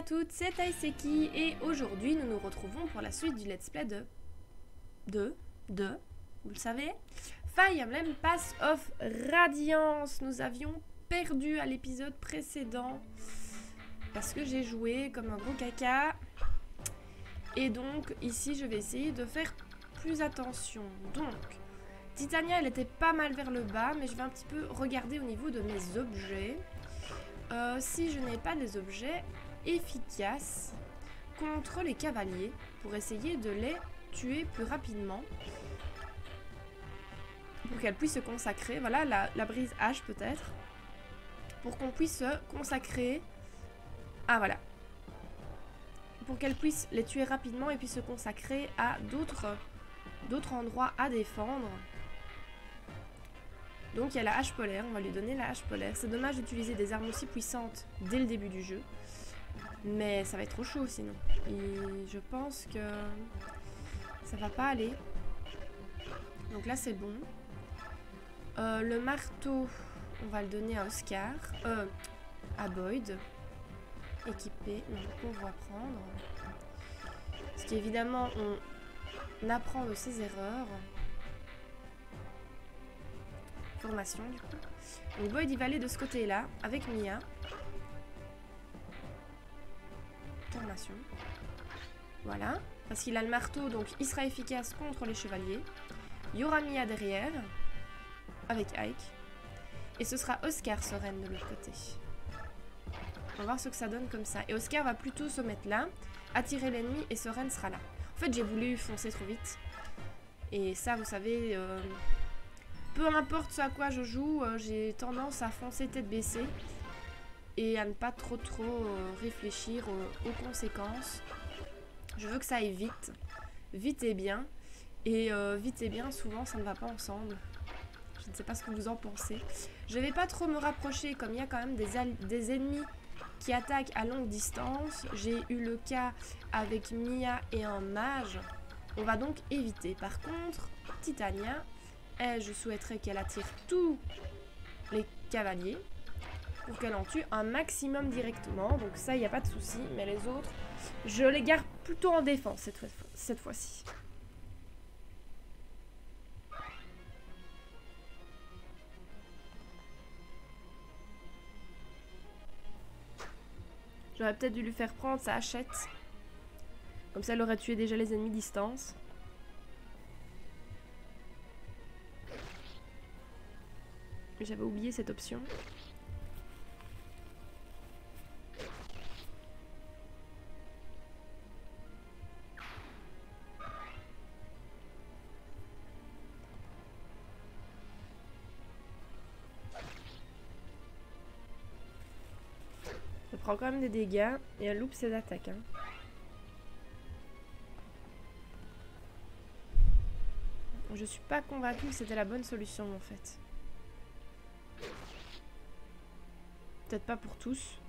à toutes, c'est Taiseki et aujourd'hui nous nous retrouvons pour la suite du let's play de vous le savez, Fire Emblem Path of Radiance. Nous avions perdu à l'épisode précédent parce que j'ai joué comme un gros caca et donc ici je vais essayer de faire plus attention. Donc Titania elle était pas mal vers le bas, mais je vais un petit peu regarder au niveau de mes objets. Si je n'ai pas des objets efficaces contre les cavaliers pour essayer de les tuer plus rapidement pour qu'elles puissent se consacrer, voilà la brise hache peut-être, pour qu'on puisse se consacrer, voilà, pour qu'elles puissent les tuer rapidement et puis se consacrer à d'autres endroits à défendre. Donc il y a la hache polaire, on va lui donner la hache polaire. C'est dommage d'utiliser des armes aussi puissantes dès le début du jeu, mais ça va être trop chaud sinon. Et je pense que ça va pas aller. Donc là c'est bon. Le marteau, on va le donner à Oscar, à Boyd. Équipé, donc on va prendre. Parce qu'évidemment on apprend de ses erreurs. Formation du coup. Donc Boyd il va aller de ce côté là avec Mia. Formation. Voilà. Parce qu'il a le marteau donc il sera efficace contre les chevaliers. Il y aura Mia derrière avec Ike. Et ce sera Oscar Soren de l'autre côté. On va voir ce que ça donne comme ça. Et Oscar va plutôt se mettre là, attirer l'ennemi et Soren sera là. En fait j'ai voulu foncer trop vite. Et ça vous savez... peu importe ce à quoi je joue, j'ai tendance à foncer tête baissée et à ne pas trop réfléchir aux conséquences. Je veux que ça aille vite, vite et bien. Et vite et bien, souvent, ça ne va pas ensemble. Je ne sais pas ce que vous en pensez. Je ne vais pas trop me rapprocher, comme il y a quand même des ennemis qui attaquent à longue distance. J'ai eu le cas avec Mia et un mage. On va donc éviter. Par contre, Titania... je souhaiterais qu'elle attire tous les cavaliers pour qu'elle en tue un maximum directement. Donc ça, il n'y a pas de souci. Mais les autres, je les garde plutôt en défense cette fois-ci. J'aurais peut-être dû lui faire prendre sa hachette. Comme ça, elle aurait tué déjà les ennemis distance. J'avais oublié cette option. Elle prend quand même des dégâts et elle loupe ses attaques. Hein. Je suis pas convaincue que c'était la bonne solution en fait. Peut-être pas pour tous.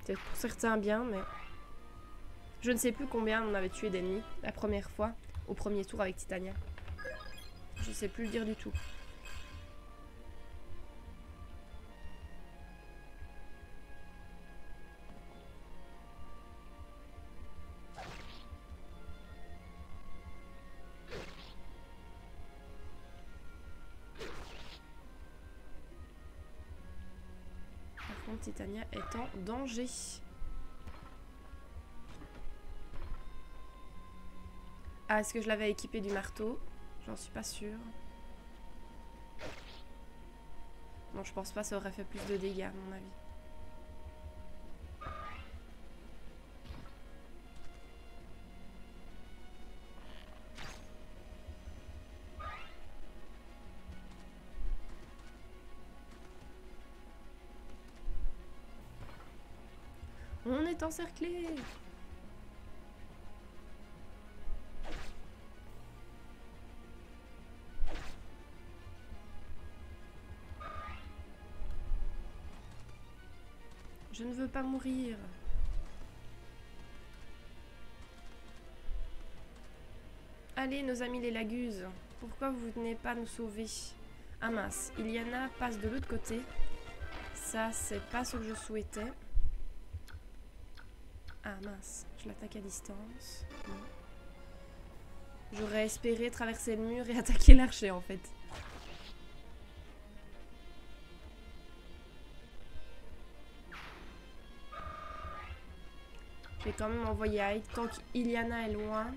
Peut-être pour certains bien, mais... Je ne sais plus combien on avait tué d'ennemis la première fois, au premier tour avec Titania. Je sais plus le dire du tout. Titania est en danger. Ah, est-ce que je l'avais équipé du marteau? J'en suis pas sûre. Non, je pense pas, ça aurait fait plus de dégâts à mon avis. On est encerclé. Je ne veux pas mourir. Allez, nos amis les Laguses, pourquoi vous venez pas nous sauver? Ah mince, Iliana passe de l'autre côté. Ça, c'est pas ce que je souhaitais. Ah mince, je l'attaque à distance. J'aurais espéré traverser le mur et attaquer l'archer en fait. Je vais quand même envoyer Ike tant qu'Iliana est loin.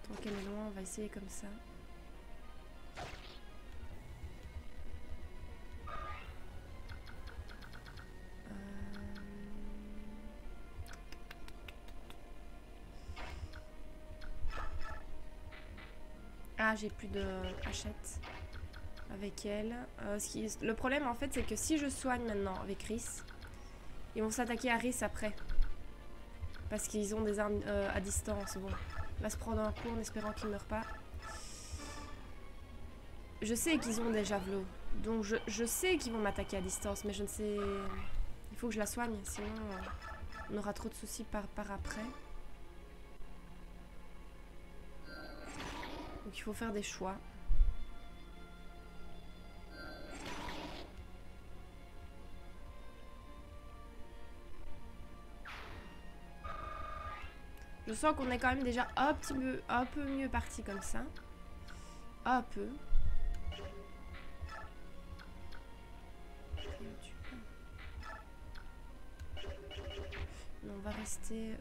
Tant qu'elle est loin, on va essayer comme ça. Ah, j'ai plus de hachette avec elle. Le problème en fait, c'est que si je soigne maintenant avec Rhys, ils vont s'attaquer à Rhys après. Parce qu'ils ont des armes à distance. Bon, il va se prendre un coup en espérant qu'il ne meure pas. Je sais qu'ils ont des javelots. Donc je sais qu'ils vont m'attaquer à distance, mais je ne sais... Il faut que je la soigne, sinon on aura trop de soucis par après. Donc il faut faire des choix. Je sens qu'on est quand même déjà un peu mieux parti comme ça. Un peu. Non, on va rester...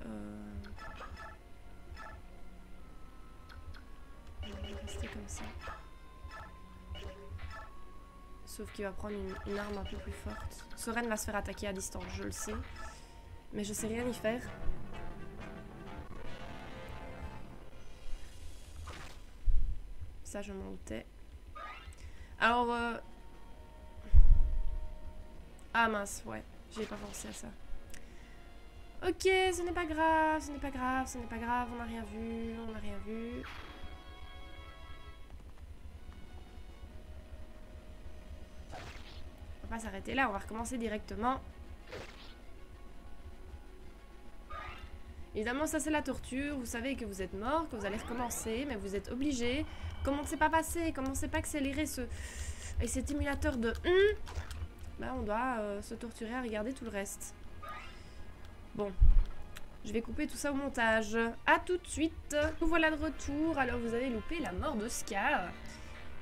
On va rester comme ça. Sauf qu'il va prendre une arme un peu plus forte. Soren va se faire attaquer à distance, je le sais. Mais je sais rien y faire. Ça, je m'en doutais. Alors... Ah mince, ouais. J'ai pas pensé à ça. Ok, ce n'est pas grave, ce n'est pas grave, ce n'est pas grave. On n'a rien vu, on n'a rien vu. On va pas s'arrêter là, on va recommencer directement. Évidemment, ça c'est la torture. Vous savez que vous êtes mort, que vous allez recommencer, mais vous êtes obligé. Comme on ne sait pas passer, comme on ne sait pas accélérer et cet émulateur de... Bah, on doit se torturer à regarder tout le reste. Bon, je vais couper tout ça au montage. A tout de suite. Nous voilà de retour. Alors, vous avez loupé la mort d'Oscar,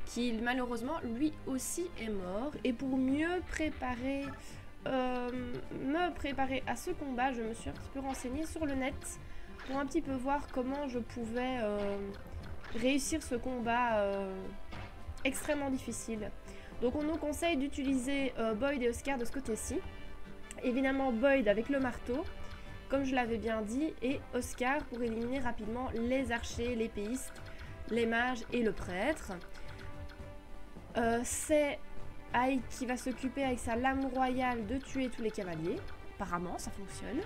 qui malheureusement, lui aussi est mort. Et pour mieux préparer... me préparer à ce combat, je me suis un petit peu renseignée sur le net pour un petit peu voir comment je pouvais réussir ce combat extrêmement difficile. Donc on nous conseille d'utiliser Boyd et Oscar de ce côté-ci. Évidemment Boyd avec le marteau, comme je l'avais bien dit, et Oscar pour éliminer rapidement les archers, l'épéiste, les mages et le prêtre. C'est Ike qui va s'occuper avec sa lame royale de tuer tous les cavaliers. Apparemment, ça fonctionne.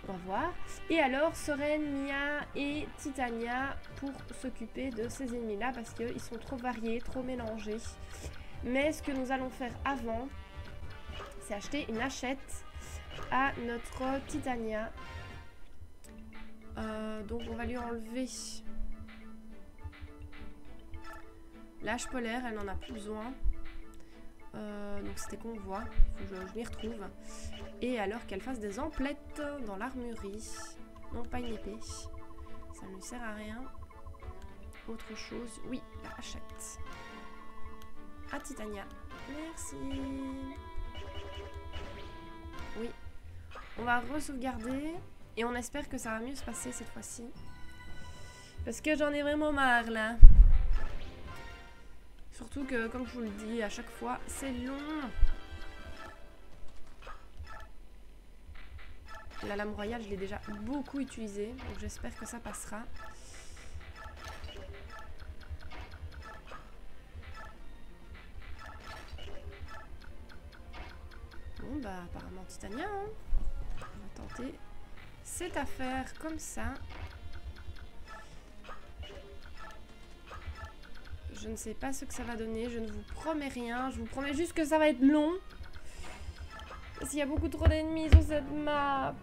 On va voir. Et alors, Soren, Mia et Titania pour s'occuper de ces ennemis-là parce qu'ils sont trop variés, trop mélangés. Mais ce que nous allons faire avant, c'est acheter une hachette à notre Titania. Donc, on va lui enlever l'âge polaire. Elle n'en a plus besoin. Donc c'était convoi, il faut que je m'y retrouve. Et alors qu'elle fasse des emplettes dans l'armurerie. Non, pas une épée. Ça ne lui sert à rien. Autre chose, oui, la hachette. À Titania. Merci. Oui. On va re-sauvegarder. Et on espère que ça va mieux se passer cette fois-ci. Parce que j'en ai vraiment marre là. Surtout que, comme je vous le dis à chaque fois, c'est long. La lame royale, je l'ai déjà beaucoup utilisée. Donc j'espère que ça passera. Bon, bah apparemment Titania. Hein. On va tenter cette affaire comme ça. Je ne sais pas ce que ça va donner, je ne vous promets rien, je vous promets juste que ça va être long. Parce qu'il y a beaucoup trop d'ennemis sur cette map.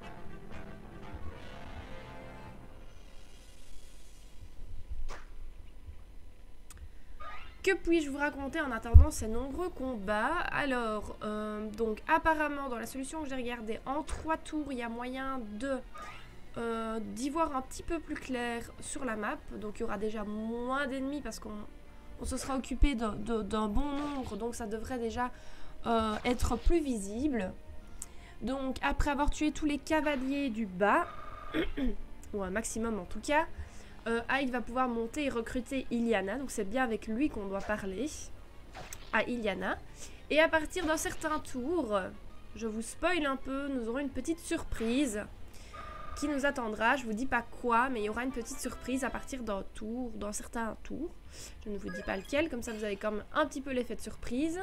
Que puis-je vous raconter en attendant ces nombreux combats? Alors, donc apparemment dans la solution que j'ai regardée, en 3 tours, il y a moyen d'y voir un petit peu plus clair sur la map. Donc il y aura déjà moins d'ennemis parce qu'on se sera occupé d'un bon nombre, donc ça devrait déjà être plus visible. Donc après avoir tué tous les cavaliers du bas, ou un maximum en tout cas, Ike va pouvoir monter et recruter Iliana. Donc c'est bien avec lui qu'on doit parler, à Iliana. Et à partir d'un certain tour, je vous spoil un peu, nous aurons une petite surprise qui nous attendra. Je vous dis pas quoi, mais il y aura une petite surprise à partir d'un tour, d'un certain tour. Je ne vous dis pas lequel, comme ça vous avez comme un petit peu l'effet de surprise.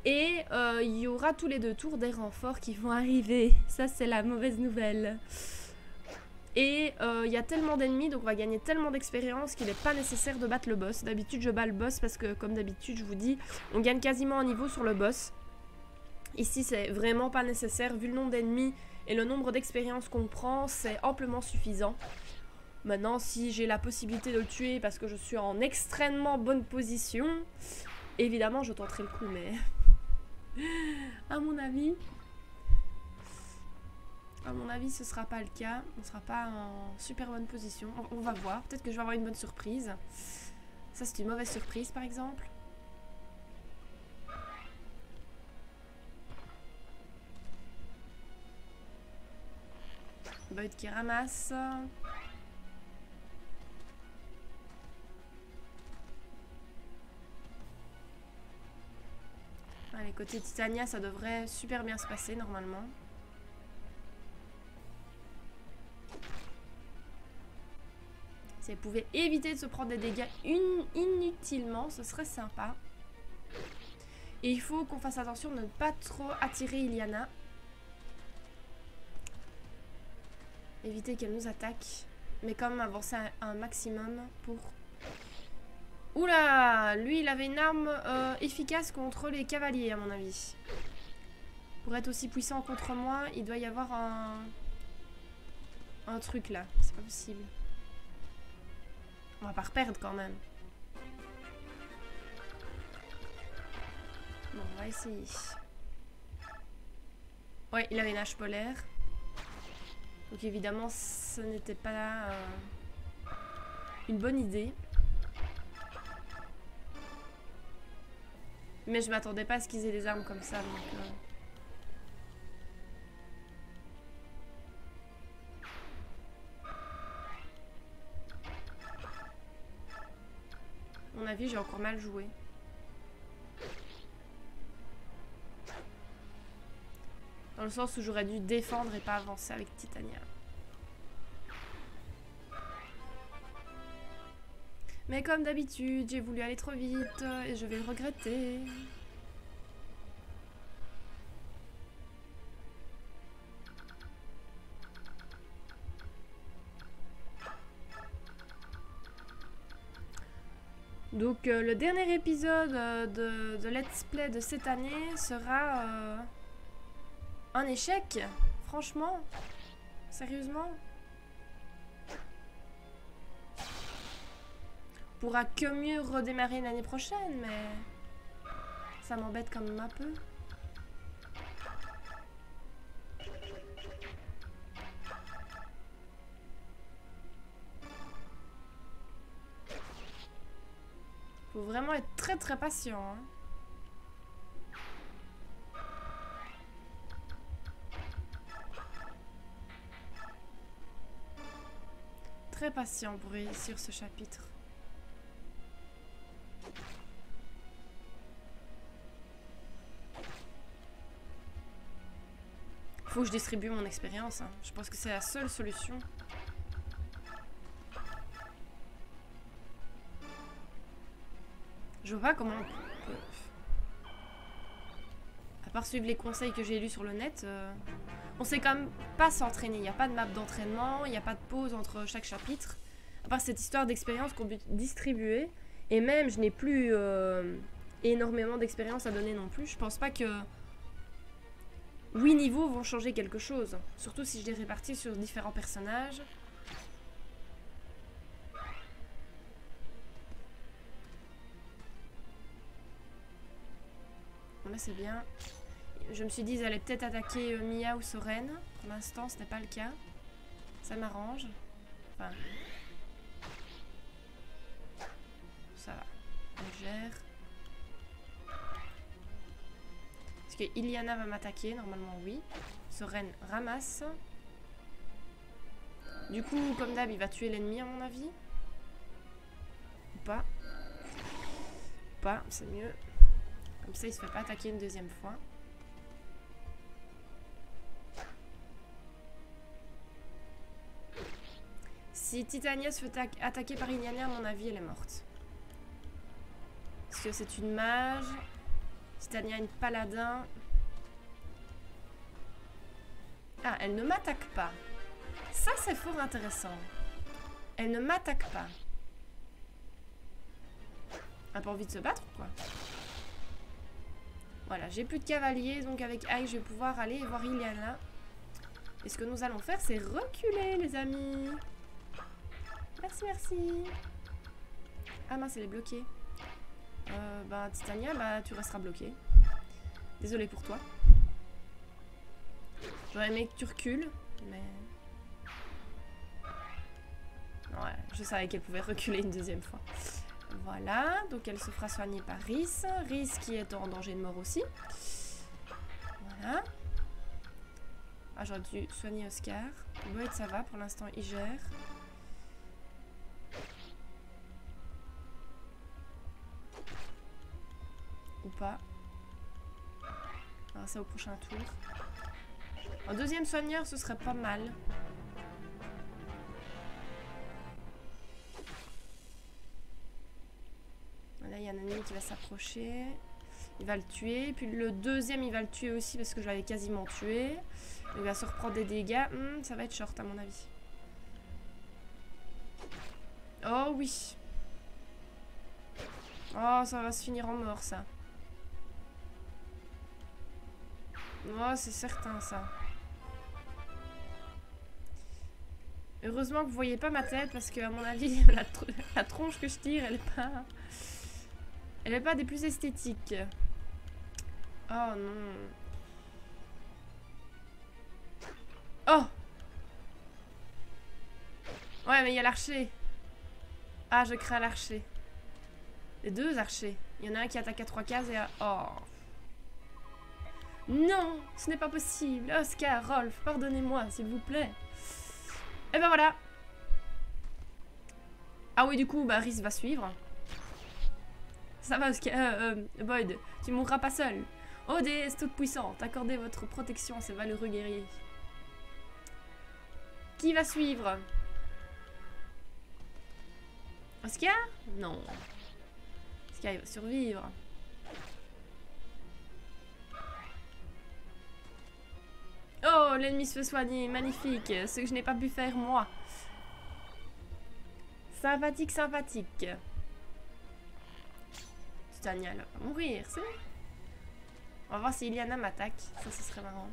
Et il y aura tous les 2 tours des renforts qui vont arriver. Ça c'est la mauvaise nouvelle. Et il y a tellement d'ennemis, donc on va gagner tellement d'expérience qu'il n'est pas nécessaire de battre le boss. D'habitude je bats le boss parce que comme d'habitude je vous dis, on gagne quasiment un niveau sur le boss. Ici c'est vraiment pas nécessaire, vu le nombre d'ennemis et le nombre d'expériences qu'on prend, c'est amplement suffisant. Maintenant si j'ai la possibilité de le tuer parce que je suis en extrêmement bonne position, évidemment je tenterai le coup, mais à mon avis ce sera pas le cas. On sera pas en super bonne position. On va voir, peut-être que je vais avoir une bonne surprise. Ça c'est une mauvaise surprise par exemple. Boyd qui ramasse. Allez, côté Titania, ça devrait super bien se passer normalement. Si elle pouvait éviter de se prendre des dégâts inutilement, ce serait sympa. Et il faut qu'on fasse attention de ne pas trop attirer Iliana. Éviter qu'elle nous attaque. Mais quand même avancer un maximum pour... Oula! Lui, il avait une arme efficace contre les cavaliers, à mon avis. Pour être aussi puissant contre moi, il doit y avoir un truc là. C'est pas possible. On va pas reperdre quand même. Bon, on va essayer. Ouais, il avait une hache polaire. Donc évidemment, ce n'était pas une bonne idée. Mais je m'attendais pas à ce qu'ils aient des armes comme ça. Donc, à mon avis, j'ai encore mal joué. Dans le sens où j'aurais dû défendre et pas avancer avec Titania. Mais comme d'habitude, j'ai voulu aller trop vite et je vais le regretter. Donc le dernier épisode de Let's Play de cette année sera un échec. Franchement, sérieusement. On pourra que mieux redémarrer l'année prochaine, mais ça m'embête quand même un peu. Faut vraiment être très très patient, hein. Très patient pour réussir ce chapitre. Faut que je distribue mon expérience, hein. Je pense que c'est la seule solution. Je vois pas comment on peut... À part suivre les conseils que j'ai lus sur le net, on sait quand même pas s'entraîner. Il n'y a pas de map d'entraînement, il n'y a pas de pause entre chaque chapitre. À part cette histoire d'expérience qu'on peut distribuer. Et même, je n'ai plus énormément d'expérience à donner non plus. Je pense pas que 8 niveaux vont changer quelque chose. Surtout si je les répartis sur différents personnages. mais c'est bien. Je me suis dit, ils allaient peut-être attaquer Mia ou Soren. Pour l'instant, ce n'est pas le cas. Ça m'arrange. Enfin... Ça va. Elle gère. Est-ce que Iliana va m'attaquer? Normalement, oui. Soren ramasse. Du coup, comme d'hab, il va tuer l'ennemi, à mon avis. Ou pas. Ou pas, c'est mieux. Comme ça, il se fait pas attaquer une deuxième fois. Si Titania se fait attaquer par Iliana, à mon avis, elle est morte. Parce que c'est une mage. Titania, une paladin. Ah, elle ne m'attaque pas. Ça, c'est fort intéressant. Elle ne m'attaque pas. Elle n'a pas envie de se battre ou quoi? Voilà, j'ai plus de cavaliers, donc avec Aïe, je vais pouvoir aller voir Iliana. Et ce que nous allons faire, c'est reculer, les amis. Merci, merci. Ah mince, elle est bloquée. Bah, Titania, bah, tu resteras bloquée. Désolée pour toi. J'aurais aimé que tu recules, mais... Ouais, je savais qu'elle pouvait reculer une deuxième fois. Voilà, donc elle se fera soigner par Rhys. Rhys qui est en danger de mort aussi. Voilà. Ah, j'aurais dû soigner Oscar. Boyd, ça va, pour l'instant, il gère. Ou pas. Alors ça au prochain tour. Un deuxième soigneur, ce serait pas mal. Là, il y a un ennemi qui va s'approcher. Il va le tuer. Puis le deuxième, il va le tuer aussi parce que je l'avais quasiment tué. Il va se reprendre des dégâts. Ça va être short à mon avis. Oh oui. Oh, ça va se finir en mort, ça. Oh, c'est certain, ça. Heureusement que vous voyez pas ma tête parce que, à mon avis, la tronche que je tire, elle est pas... Elle est pas des plus esthétiques. Oh non. Oh! Ouais, mais il y a l'archer. Ah, je crains l'archer. Les deux archers. Il y en a un qui attaque à 3 cases et à... Oh! Non! Ce n'est pas possible! Oscar, Rolf, pardonnez-moi, s'il vous plaît. Et ben voilà! Ah oui, du coup, bah, Rhys va suivre. Ça va, Oscar... Boyd, tu mourras pas seul. Oh, déesse toute puissante, accordez votre protection à ces valeureux guerriers. Qui va suivre? Oscar? Non. Oscar, il va survivre. Oh, l'ennemi se fait soigner, magnifique. Ce que je n'ai pas pu faire, moi. Sympathique, sympathique. Titania, elle va mourir, c'est vrai. On va voir si Iliana m'attaque. Ça, ce serait marrant.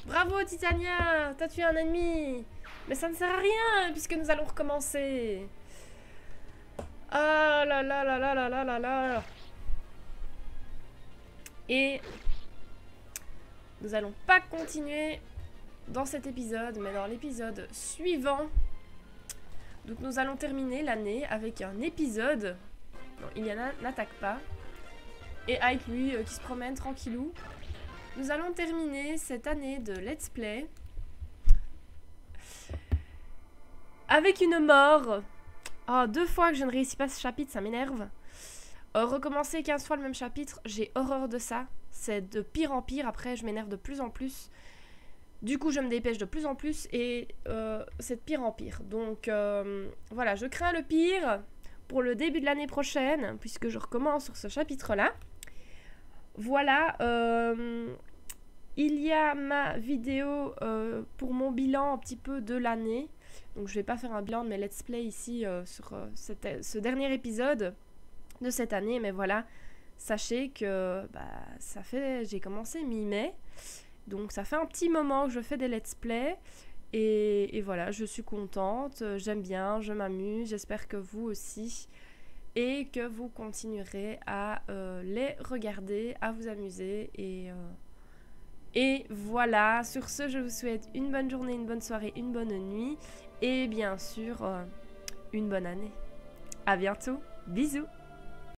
Bravo, Titania! T'as tué un ennemi! Mais ça ne sert à rien, puisque nous allons recommencer. Ah là là là là là là là là. Et nous allons pas continuer dans cet épisode, mais dans l'épisode suivant. Donc nous allons terminer l'année avec un épisode. Non, Iliana n'attaque pas. Et Ike, lui, qui se promène tranquillou. Nous allons terminer cette année de let's play avec une mort. Oh, 2 fois que je ne réussis pas ce chapitre, ça m'énerve. Recommencer 15 fois le même chapitre, j'ai horreur de ça. C'est de pire en pire, après je m'énerve de plus en plus. Du coup je me dépêche de plus en plus et c'est de pire en pire. Donc voilà, je crains le pire pour le début de l'année prochaine, puisque je recommence sur ce chapitre-là. Voilà, il y a ma vidéo pour mon bilan un petit peu de l'année. Donc je vais pas faire un bilan de mes let's play ici sur ce dernier épisode de cette année, mais voilà, sachez que ça fait, j'ai commencé mi-mai, donc ça fait un petit moment que je fais des let's play, et voilà, je suis contente, j'aime bien, je m'amuse, j'espère que vous aussi. et que vous continuerez à les regarder, à vous amuser et voilà. Sur ce, je vous souhaite une bonne journée, une bonne soirée, une bonne nuit et bien sûr une bonne année. À bientôt, bisous.